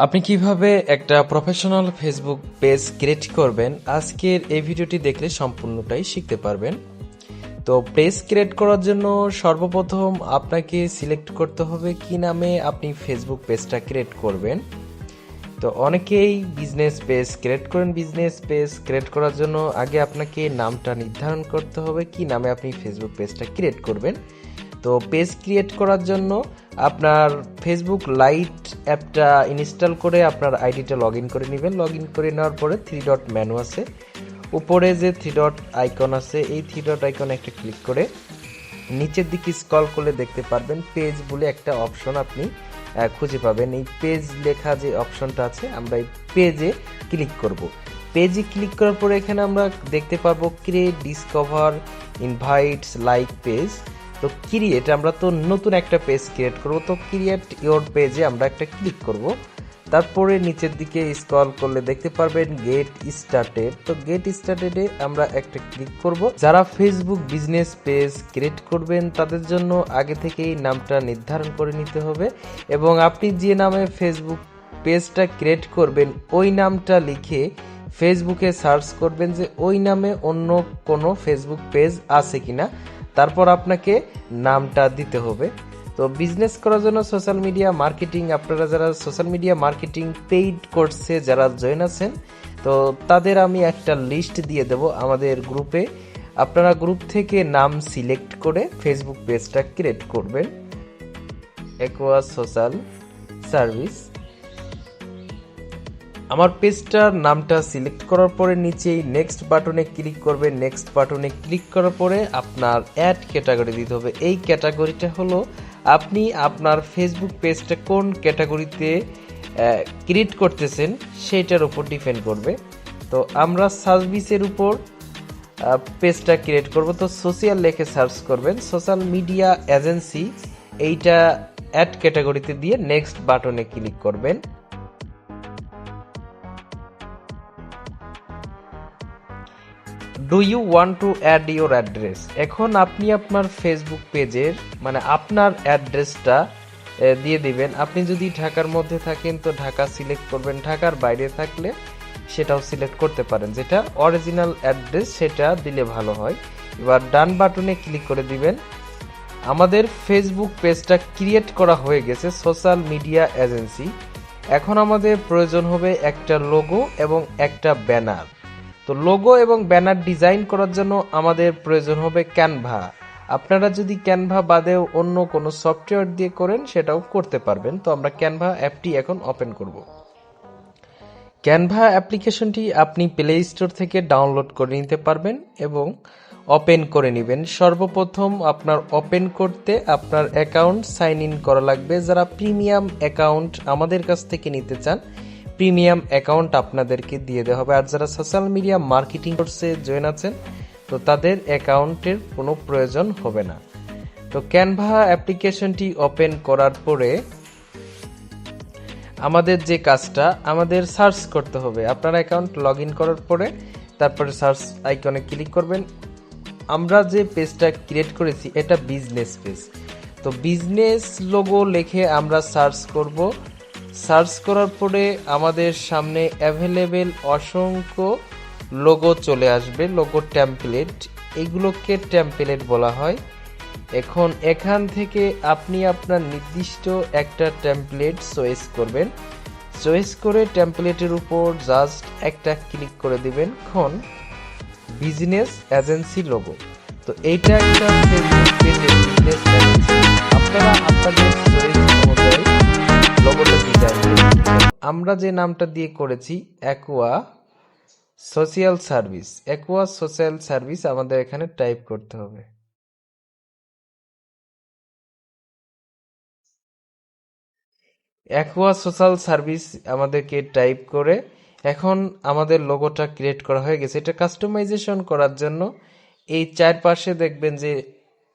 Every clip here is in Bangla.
আপনি কিভাবে একটা প্রফেশনাল ফেসবুক পেজ ক্রিয়েট করবেন আজকের এই ভিডিওটি দেখলে সম্পূর্ণটাই শিখতে পারবেন। তো পেজ ক্রিয়েট করার জন্য সর্বপ্রথম আপনাকে সিলেক্ট করতে হবে কি নামে আপনি ফেসবুক পেজটা ক্রিয়েট করবেন। তো অনেকেই বিজনেস পেজ ক্রিয়েট করেন। বিজনেস পেজ ক্রিয়েট করার জন্য আগে আপনাকে নামটা নির্ধারণ করতে হবে কি নামে আপনি ফেসবুক পেজটা ক্রিয়েট করবেন। তো পেজ ক্রিয়েট করার জন্য আপনার ফেসবুক লাইট অ্যাপটা ইনস্টল করে আপনার আইডিটা লগ ইন করে নেবেন। লগ ইন করে নেওয়ার পরে 3 ডট মেনু আছে, উপরে যে 3 ডট আইকন আছে এই 3 ডট আইকনে একটা ক্লিক করে নিচের দিকে স্ক্রল করলে দেখতে পারবেন পেজ বলে একটা অপশন আপনি খুঁজে পাবেন। এই পেজ লেখা যে অপশনটা আছে আমরা এই পেজে ক্লিক করব। পেজে ক্লিক করার পরে এখানে আমরা দেখতে পারবো create, discover, invites, like page. তো ক্রিয়েট, আমরা তো নতুন একটা পেজ ক্রিয়েট করব, তো ক্রিয়েট ইওর পেজে আমরা একটা ক্লিক করব। তারপরে নিচের দিকে স্ক্রল করলে দেখতে পারবেন গেট স্টার্টেড। তো গেট স্টার্টেডে আমরা একটা ক্লিক করব। যারা ফেসবুক বিজনেস পেজ ক্রিয়েট করবেন তাদের জন্য আগে থেকেই নামটা নির্ধারণ করে নিতে হবে, এবং আপনি যে নামে ফেসবুক পেজটা ক্রিয়েট করবেন ওই নামটা লিখে ফেসবুকে সার্চ করবেন যে ওই নামে অন্য কোনো ফেসবুক পেজ আছে কিনা, তারপর আপনাকে নামটা দিতে হবে। তো বিজনেস করার জন্য সোশ্যাল মিডিয়া মার্কেটিং, আপনারা যারা সোশ্যাল মিডিয়া মার্কেটিং পেইড কোর্সে যারা জয়েন আছেন তো তাদের আমি একটা লিস্ট দিয়ে দেব আমাদের গ্রুপে। আপনারা গ্রুপ থেকে নাম সিলেক্ট করে ফেসবুক পেজটা ক্রিয়েট করবেন। অ্যাকোয়া সোশ্যাল সার্ভিস, আমার পেজটার নামটা সিলেক্ট করার পরে নিচেই নেক্সট বাটনে ক্লিক করবেন। নেক্সট বাটনে ক্লিক করার পরে আপনার অ্যাড ক্যাটাগরি দিতে হবে। এই ক্যাটাগরিটা হলো আপনি আপনার ফেসবুক পেজটা কোন ক্যাটাগরিতে ক্রিয়েট করতেছেন সেটার উপর ডিপেন্ড করবে। তো আমরা সার্ভিসের উপর পেজটা ক্রিয়েট করব। তো সোশ্যাল লেখে সার্চ করবেন, সোশ্যাল মিডিয়া এজেন্সি, এইটা অ্যাড ক্যাটাগরিতে দিয়ে নেক্সট বাটনে ক্লিক করবেন। Do you want to add your address? এখন আপনি আপনার ফেসবুক পেজের মানে আপনার অ্যাড্রেসটা দিয়ে দিবেন। আপনি যদি ঢাকার মধ্যে থাকেন তো ঢাকা সিলেক্ট করবেন, ঢাকার বাইরে থাকলে সেটাও সিলেক্ট করতে পারেন, যেটা অরিজিনাল অ্যাড্রেস সেটা দিলে ভালো হয়। এবার ডান বাটনে ক্লিক করে দিবেন। আমাদের ফেসবুক পেজটা ক্রিয়েট করা হয়ে গেছে সোশ্যাল মিডিয়া এজেন্সি। এখন আমাদের প্রয়োজন হবে একটা লোগো এবং একটা ব্যানার। তো লোগো এবং ব্যানার ডিজাইন করার জন্য আমাদের প্রয়োজন হবে ক্যানভা। আপনারা যদি ক্যানভা বাদেও অন্য কোনো সফটওয়্যার দিয়ে করেন সেটাও করতে পারবেন। তো আমরা ক্যানভা অ্যাপটি এখন ওপেন করব। ক্যানভা অ্যাপ্লিকেশনটি আপনি প্লে স্টোর থেকে ডাউনলোড করে নিতে পারবেন এবং ওপেন করে নেবেন। সর্বপ্রথম আপনার ওপেন করতে আপনার অ্যাকাউন্ট সাইন ইন করা লাগবে। যারা প্রিমিয়াম অ্যাকাউন্ট আমাদের কাছ থেকে নিতে চান প্রিমিয়াম অ্যাকাউন্ট আপনাদেরকে দিয়ে দেওয়া হবে। আর যারা সোশ্যাল মিডিয়া মার্কেটিং কোর্সে জয়েন আছেন তো তাদের অ্যাকাউন্টের কোনো প্রয়োজন হবে না। তো ক্যানভা অ্যাপ্লিকেশনটি ওপেন করার পরে আমাদের যে কাজটা আমাদের সার্চ করতে হবে। আপনার অ্যাকাউন্ট লগ ইন করার পরে তারপরে সার্চ আইকনে ক্লিক করবেন। আমরা যে পেজটা ক্রিয়েট করেছি এটা বিজনেস পেজ। তো বিজনেস লোগো লিখে আমরা সার্চ করব। সার্চ করার পরে আমাদের সামনে অ্যাভেলেবেল অসংখ্য লোগো চলে আসবে, লোগো টেমপ্লেট, এগুলোকে টেমপ্লেট বলা হয়। এখন এখান থেকে আপনি আপনার নির্দিষ্ট একটা টেমপ্লেট চয়েস করবেন। চয়েস করে টেমপ্লেটের উপর জাস্ট একটা ক্লিক করে দিবেন। এখন বিজনেস এজেন্সি লোগো, তো এইটা একটা ফেসবুক পেজের বিজনেস এজেন্সি। আপনারা আপনাদের চয়েস অনুযায়ী লোগোটা ডিজাইন করবেন। আমরা যে নামটা দিয়ে করেছি aqua social service, aqua social service আমাদের এখানে টাইপ করতে হবে। অ্যাকোয়া সোশ্যাল সার্ভিস আমাদেরকে টাইপ করে এখন আমাদের লোগোটা ক্রিয়েট করা হয়ে গেছে। এটা কাস্টমাইজেশন করার জন্য এই চারপাশে দেখবেন যে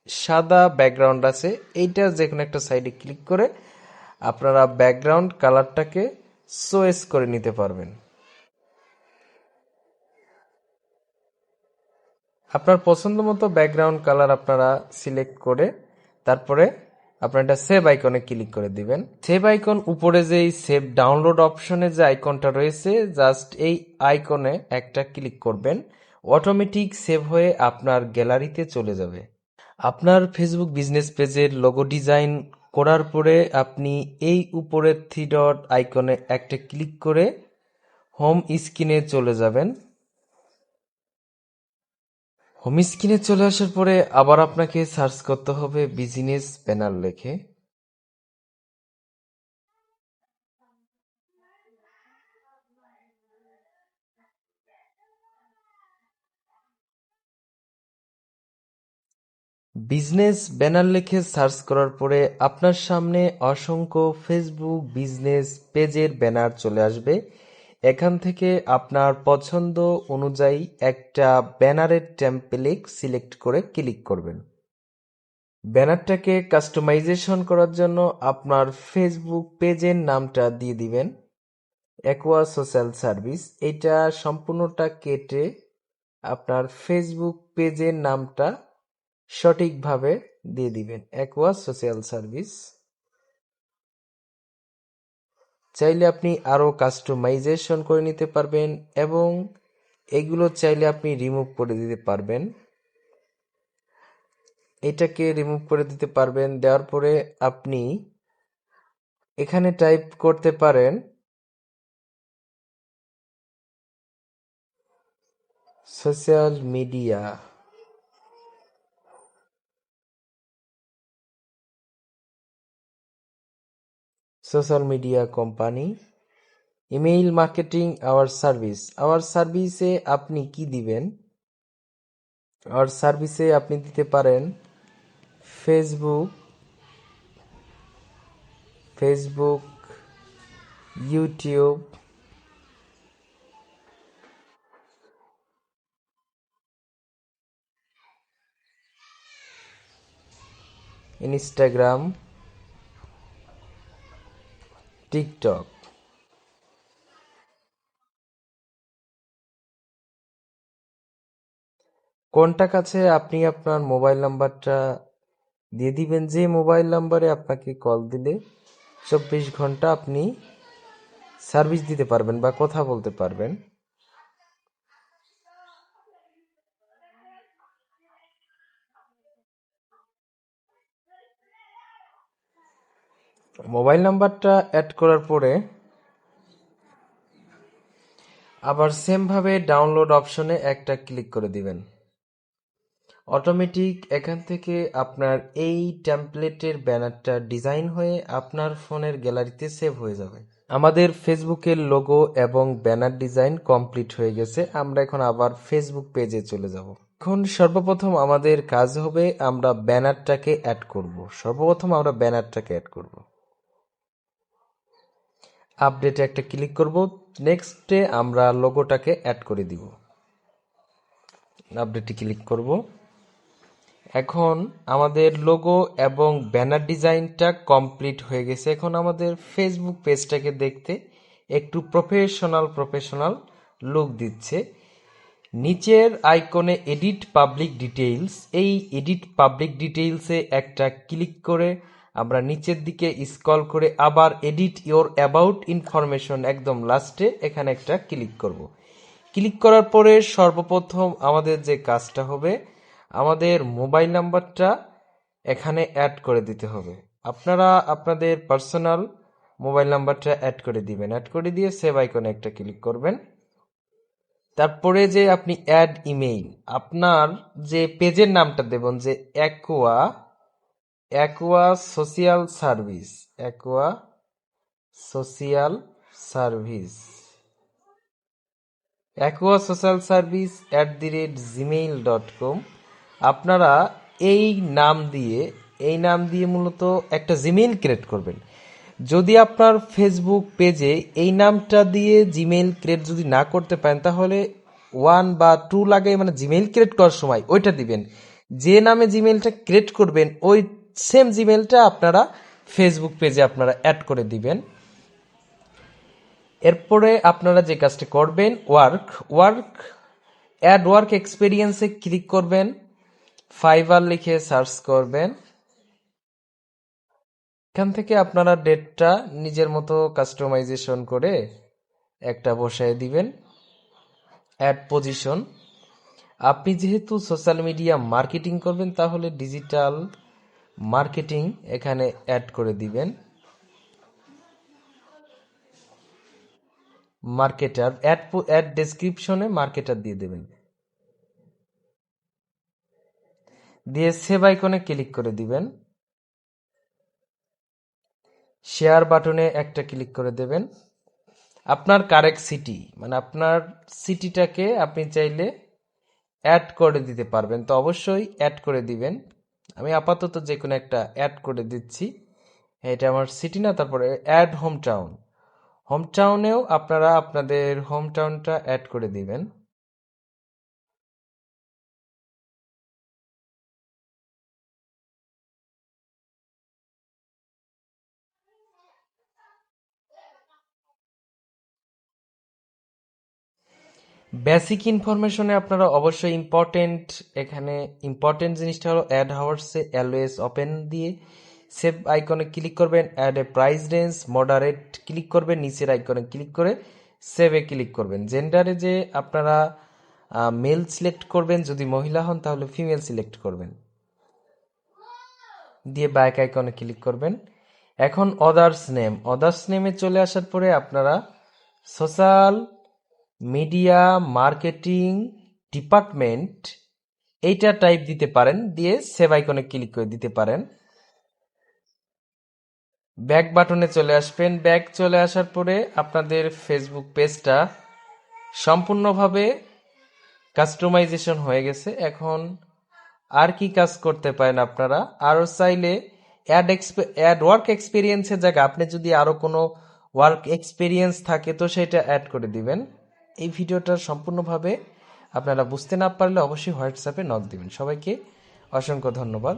সাদা ব্যাকগ্রাউন্ড আছে, এইটা যে কোনো একটা সাইডে ক্লিক করে আপনারা ব্যাকগ্রাউন্ড কালারটাকে চয়েস করে নিতে পারবেন। আপনার পছন্দ মতো ব্যাকগ্রাউন্ড কালার আপনারা সিলেক্ট করে তারপরে আপনার এটা সেভ আইকনে ক্লিক করে দিবেন। সেভ আইকন উপরে যে সেভ ডাউনলোড অপশনে যে আইকনটা রয়েছে, জাস্ট এই আইকনে একটা ক্লিক করবেন, অটোমেটিক সেভ হয়ে আপনার গ্যালারিতে চলে যাবে। আপনার ফেসবুক বিজনেস পেজের লোগো ডিজাইন করার পরে আপনি এই উপরের থ্রি ডট আইকনে একটা ক্লিক করে হোম স্ক্রিনে চলে যাবেন। হোম স্ক্রিনে চলে আসার পরে আবার আপনাকে সার্চ করতে হবে বিজনেস ব্যানার লিখে। বিজনেস ব্যানার লিখে সার্চ করার পরে আপনার সামনে অসংখ্য ফেসবুক বিজনেস পেজের ব্যানার চলে আসবে। এখান থেকে আপনার পছন্দ অনুযায়ী একটা ব্যানারের টেমপ্লেট সিলেক্ট করে ক্লিক করবেন। ব্যানারটাকে কাস্টমাইজেশন করার জন্য আপনার ফেসবুক পেজের নামটা দিয়ে দিবেন, অ্যাকোয়া সোশ্যাল সার্ভিস। এটা সম্পূর্ণটা কেটে আপনার ফেসবুক পেজের নামটা সঠিকভাবে দিয়ে দিবেন, অ্যাকোয়া সোশ্যাল সার্ভিস। চাইলে আপনি আরো কাস্টমাইজেশন করে নিতে পারবেন এবং এগুলো চাইলে আপনি রিমুভ করে দিতে পারবেন। এটাকে রিমুভ করে দিতে পারবেন। দেওয়ার পরে আপনি এখানে টাইপ করতে পারেন social media, social media company, email marketing our service. Our সার্ভিসে আপনি কি দিবেন? আওয়ার সার্ভিসে আপনি দিতে পারেন ফেসবুক, ইউটিউব, ইনস্টাগ্রাম, টিকটক। কোনটা কাছে আপনি আপনার মোবাইল নাম্বারটা দিয়ে দিবেন, যে মোবাইল নাম্বারে আপনাকে কল দিলে 24 ঘন্টা আপনি সার্ভিস দিতে পারবেন বা কথা বলতে পারবেন। মোবাইল নাম্বারটা অ্যাড করার পরে আবার সেম ভাবে ডাউনলোড অপশনে একটা ক্লিক করে দিবেন। অটোমেটিক এখান থেকে আপনার এই টেমপ্লেটের ব্যানারটা ডিজাইন হয়ে আপনার ফোনের গ্যালারিতে সেভ হয়ে যাবে। আমাদের ফেসবুকের লোগো এবং ব্যানার ডিজাইন কমপ্লিট হয়ে গেছে। আমরা এখন আবার ফেসবুক পেজে চলে যাব। এখন সর্বপ্রথম আমাদের কাজ হবে আমরা ব্যানারটাকে অ্যাড করব। আপডেটে একটা ক্লিক করব, নেক্সটে আমরা লোগোটাকে অ্যাড করে দিব। আপডেটে ক্লিক করব। এখন আমাদের লোগো এবং ব্যানার ডিজাইনটা কমপ্লিট হয়ে গেছে। এখন আমাদের ফেসবুক পেজটাকে দেখতে একটু প্রফেশনাল লুক দিচ্ছে। নিচের আইকনে এডিট পাবলিক ডিটেইলস, এই এডিট পাবলিক ডিটেইলসে একটা ক্লিক করে আমরা নিচের দিকে স্ক্রল করে আবার এডিট ইওর অ্যাবাউট ইনফরমেশন একদম লাস্টে এখানে একটা ক্লিক করব। ক্লিক করার পরে সর্বপ্রথম আমাদের যে কাজটা হবে, আমাদের মোবাইল নাম্বারটা এখানে অ্যাড করে দিতে হবে। আপনারা আপনাদের পার্সোনাল মোবাইল নাম্বারটা অ্যাড করে দিবেন। অ্যাড করে দিয়ে সেভ আইকনে একটা ক্লিক করবেন। তারপরে যে আপনি অ্যাড ইমেইল, আপনার যে পেজের নামটা দেবেন যে aqua social service, aqua social service, aquaSocialService@gmail.com। আপনারা এই নাম দিয়ে মূলত একটা জিমেইল ক্রিয়েট করবেন। যদি আপনার ফেসবুক পেজে এই নামটা দিয়ে জিমেইল ক্রিয়েট যদি না করতে পারেন, তাহলে 1 বা 2 লাগে, মানে জিমেইল ক্রিয়েট করার সময় ওইটা দিবেন। যে নামে জিমেইলটা ক্রিয়েট করবেন ওই সেম জিমেইলটা আপনারা ফেসবুক পেজে আপনারা অ্যাড করে দিবেন। এরপরে আপনারা যে কাজটা করবেন, অ্যাড ওয়ার্ক এক্সপিরিয়েন্সে ক্লিক করবেন, ফাইবার লিখে সার্চ করবেন। এখান থেকে আপনারা ডেটটা নিজের মতো কাস্টমাইজেশন করে একটা বসায় দিবেন। অ্যাড পজিশন, আপনি যেহেতু সোশ্যাল মিডিয়া মার্কেটিং করবেন তাহলে ডিজিটাল মার্কেটিং এখানে অ্যাড করে দিবেন। মার্কেটার, অ্যাড ডেসক্রিপশনে মার্কেটার দিয়ে দেবেন, দিয়ে সেভ আইকনে ক্লিক করে দিবেন। শেয়ার বাটনে একটা ক্লিক করে দেবেন। আপনার কারেক্ট সিটি, মানে আপনার সিটিটাকে আপনি চাইলে অ্যাড করে দিতে পারবেন, তো অবশ্যই অ্যাড করে দিবেন। আমি আপাতত যে কোনো একটা অ্যাড করে দিচ্ছি, এটা আমার সিটি না। তারপরে অ্যাড হোম টাউন, হোম টাউনেও আপনারা আপনাদের হোম টাউনটা অ্যাড করে দিবেন। বেসিক ইনফরমেশনে আপনারা অবশ্যই এখানে ইম্পর্টেন্ট জিনিসটা হলো অ্যাড হাওয়ার্সে অলওয়েজ ওপেন দিয়ে সেভ আইকনে ক্লিক করবেন। Add a price range moderate click করবেন, নিচের আইকনে ক্লিক করে সেভে ক্লিক করবেন। জেন্ডারে যে আপনারা মেল সিলেক্ট করবেন, যদি মহিলা হন তাহলে ফিমেল সিলেক্ট করবেন, দিয়ে ব্যাক আইকনে ক্লিক করবেন। এখন অদার্স নেমে চলে আসার পরে আপনারা সোশ্যাল মিডিয়া মার্কেটিং ডিপার্টমেন্ট এইটা টাইপ দিতে পারেন, দিয়ে সেভ আইকনে ক্লিক করে দিতে পারেন। ব্যাক বাটনে চলে আসবেন। ব্যাক চলে আসার পরে আপনাদের ফেসবুক পেজটা সম্পূর্ণভাবে কাস্টমাইজেশন হয়ে গেছে। এখন আর কি কাজ করতে পারেন আপনারা, আরও চাইলে অ্যাড ওয়ার্ক এক্সপিরিয়েন্সের জায়গায় আপনি যদি আরও কোনো ওয়ার্ক এক্সপিরিয়েন্স থাকে তো সেটা অ্যাড করে দিবেন। এই ভিডিওটা সম্পূর্ণভাবে আপনারা বুঝতে না পারলে অবশ্যই হোয়াটসঅ্যাপে নক দিবেন। সবাইকে অসংখ্য ধন্যবাদ।